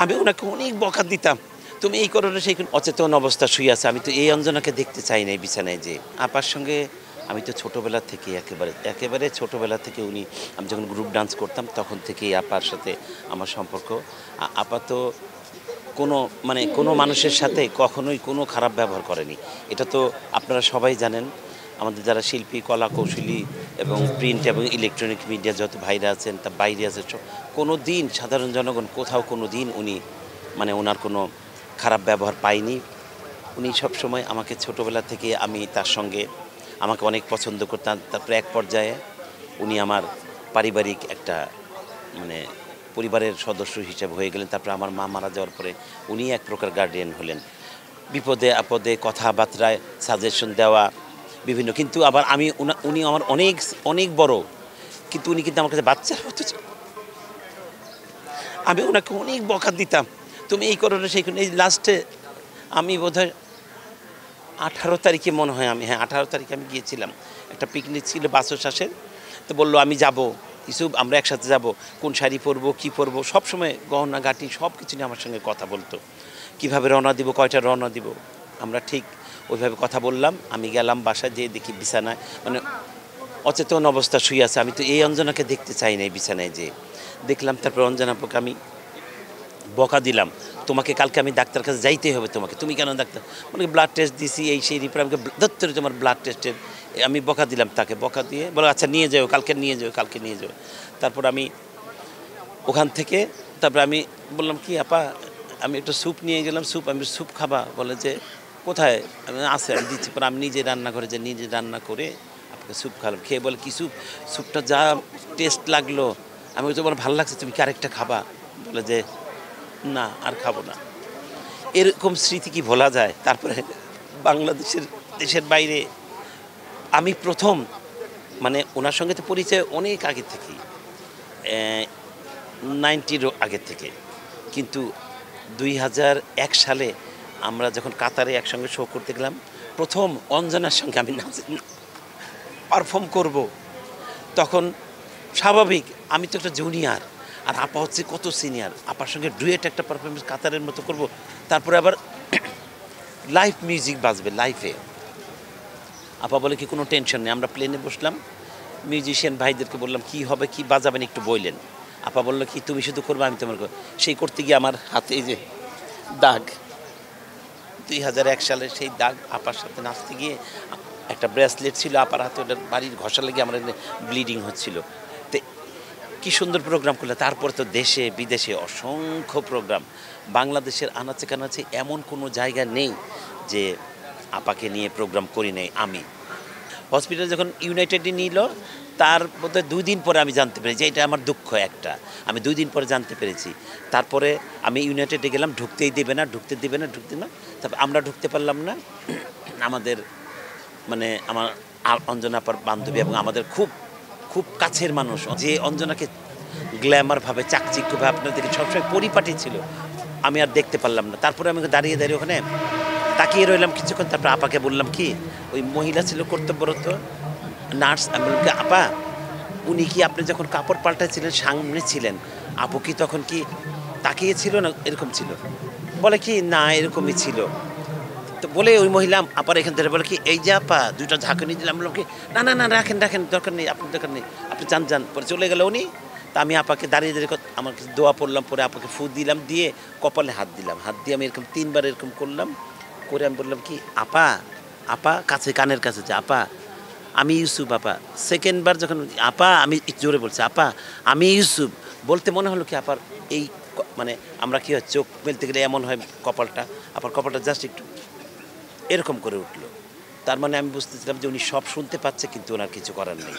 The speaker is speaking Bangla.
আমি ওনাকে অনেক বকা দিতাম, তুমি এই করো না সেই অচেতন অবস্থা শুয়ে আছে। আমি তো এই অঞ্জনাকে দেখতে চাই না এই বিছানায়। যে আপার সঙ্গে আমি তো ছোটোবেলা থেকে একেবারে একেবারে ছোটোবেলা থেকে উনি, আমি যখন গ্রুপ ডান্স করতাম তখন থেকেই আপার সাথে আমার সম্পর্ক। আপা তো কোনো মানে কোনো মানুষের সাথে কখনোই কোনো খারাপ ব্যবহার করেনি। এটা তো আপনারা সবাই জানেন। আমাদের যারা শিল্পী, কলা কৌশলী এবং প্রিন্ট এবং ইলেকট্রনিক মিডিয়া যত ভাইরা আছেন, তার বাইরে আছে, কোনো দিন সাধারণ জনগণ কোথাও কোনো দিন উনি মানে ওনার কোনো খারাপ ব্যবহার পাইনি। উনি সবসময় আমাকে ছোটোবেলা থেকে আমি তার সঙ্গে আমাকে অনেক পছন্দ করতাম। তারপরে এক পর্যায়ে উনি আমার পারিবারিক একটা মানে পরিবারের সদস্য হিসেবে হয়ে গেলেন। তারপরে আমার মা মারা যাওয়ার পরে উনি এক প্রকার গার্ডিয়ান হলেন। বিপদে আপদে কথাবার্তায় সাজেশন দেওয়া বিভিন্ন, কিন্তু আবার আমি উনি আমার অনেক অনেক বড়, কিন্তু উনি কিন্তু আমার কাছে বাচ্চার মতো। আমি ওনাকে অনেক বকা দিতাম, তুমি এই করো না সেই করো। এই লাস্টে আমি বোধহয় 18 তারিখে মনে হয় আমি, হ্যাঁ 18 তারিখে আমি গিয়েছিলাম, একটা পিকনিক ছিল বাসশ্বাসের। তো বললো আমি যাব, কিছু আমরা একসাথে যাব, কোন শাড়ি পরবো কী পরবো, সবসময় গহনা গাটি সব কিছু নিয়ে আমার সঙ্গে কথা বলতো। কিভাবে রওনা দিব, কয়টা রওনা দিব, আমরা ঠিক ওইভাবে কথা বললাম। আমি গেলাম, বাসায় যেয়ে দেখি বিছানায় মানে অচেতন অবস্থা শুয়ে আছে। আমি তো এই অঞ্জনাকে দেখতে চাই না এই বিছানায়। যে দেখলাম, তারপর অঞ্জনাকে আমি বকা দিলাম, তোমাকে কালকে আমি ডাক্তার কাছে যাইতেই হবে, তোমাকে, তুমি কেন ডাক্তার, মানে ব্লাড টেস্ট দিছি এই সেই রিপোর্ট, আমাকে দত্তরে তোমার ব্লাড টেস্টের আমি বকা দিলাম। তাকে বকা দিয়ে বলো আচ্ছা নিয়ে যাও, কালকে নিয়ে যাও, কালকে নিয়ে যাও। তারপর আমি ওখান থেকে তারপর আমি বললাম কি আপা, আমি একটু স্যুপ নিয়ে গেলাম, স্যুপ, আমি স্যুপ খাবা, বলে যে কোথায়, আমি আছে আমি দিচ্ছি। পরে আমি নিজে রান্না করে, যে নিজে রান্না করে আপনাকে স্যুপ খালাম। খেয়ে বলে কি স্যুপ, স্যুপটা যা টেস্ট লাগলো। আমি তো বলে ভালো লাগছে, তুমি কি আরেকটা খাবা, বলে যে না আর খাবো না। এরকম স্মৃতি কি ভোলা যায়? তারপরে বাংলাদেশের দেশের বাইরে আমি প্রথম মানে ওনার সঙ্গে তো পরিচয় অনেক আগে থেকেই, 90-র আগের থেকে, কিন্তু 2001 সালে আমরা যখন কাতারে একসঙ্গে শো করতে গেলাম, প্রথম অঞ্জনার সঙ্গে আমি নাচ পারফর্ম করব, তখন স্বাভাবিক আমি তো একটা জুনিয়র আর আপা হচ্ছে কত সিনিয়র, আপার সঙ্গে ডুয়েট একটা পারফরমেন্স কাতারের মতো করব। তারপরে আবার লাইভ মিউজিক বাজবে লাইভে। আপা বলে কি কোনো টেনশন নেই। আমরা প্লেনে বসলাম, মিউজিশিয়ান ভাইদেরকে বললাম কি হবে, কি বাজাবেন একটু বললেন। আপা বললো কি তুমি শুধু করবে, আমি তোমার সেই করতে গিয়ে আমার হাতে এই যে দাগ, 2001 সালের সেই দাগ, আপার সাথে নাচতে গিয়ে একটা ব্রেসলেট ছিল আপার হাতে, ওটার বাড়ির ঘষা লেগে আমার ব্লিডিং হচ্ছিল। তো কী সুন্দর প্রোগ্রাম করলে। তারপরে তো দেশে বিদেশে অসংখ্য প্রোগ্রাম, বাংলাদেশের আনাচে কানাচে এমন কোনো জায়গা নেই যে আপাকে নিয়ে প্রোগ্রাম করি নাই। আমি হসপিটালে যখন ইউনাইটেডে নিল, তার বোধহয় 2 দিন পরে আমি জানতে পেরেছি, এটা আমার দুঃখ একটা, আমি 2 দিন পরে জানতে পেরেছি। তারপরে আমি ইউনাইটেডে গেলাম, ঢুকতেই দেবে না, ঢুকতে দেবে না, ঢুকতে না। তারপর আমরা ঢুকতে পারলাম না। আমাদের মানে আমার অঞ্জনাপার বান্ধবী এবং আমাদের খুব খুব কাছের মানুষ, যে অঞ্জনাকে গ্ল্যামারভাবে চাকচিক্যভাবে আপনাদেরকে সবসময় পরিপাটি ছিল, আমি আর দেখতে পারলাম না। তারপরে আমি দাঁড়িয়ে দাঁড়িয়ে ওখানে তাকিয়ে রইলাম কিছুক্ষণ। তারপর আপাকে বললাম কি, ওই মহিলা ছিল কর্তব্যরত নার্স, আমি বললাম কি আপা, উনি কি আপনি যখন কাপড় পাল্টাচ্ছিলেন সামনে ছিলেন, আপু কি তখন কি তাকিয়ে ছিল না এরকম ছিল? বলে কি না এরকমই ছিল। তো বলে ওই মহিলা আপার এখান থেকে বলে কি এই যে আপা 2টা ঝাঁকুনি দিলাম। বললাম কি না না না রাখেন রাখেন, দরকার নেই, আপনার দরকার নেই, আপনি যান যান। পরে চলে গেল উনি। তা আমি আপাকে দাঁড়িয়ে দাঁড়িয়ে আমার কাছে দোয়া পড়লাম, পরে আপাকে ফু দিলাম, দিয়ে কপালে হাত দিলাম, হাত দিয়ে আমি এরকম 3বার এরকম করলাম। করে আমি বললাম কি আপা, আপা কাছে কানের কাছে যে আপা আমি ইউসুফ। আপা সেকেন্ডবার যখন আপা, আমি জোরে বলছি আপা আমি ইউসুফ, বলতে মনে হলো কি আপার এই মানে আমরা কী হয় চোখ মেলতে গেলে এমন হয় কপালটা, আপার কপালটা জাস্ট একটু এরকম করে উঠলো। তার মানে আমি বুঝতেছিলাম যে উনি সব শুনতে পাচ্ছে, কিন্তু ওনার কিছু করার নেই।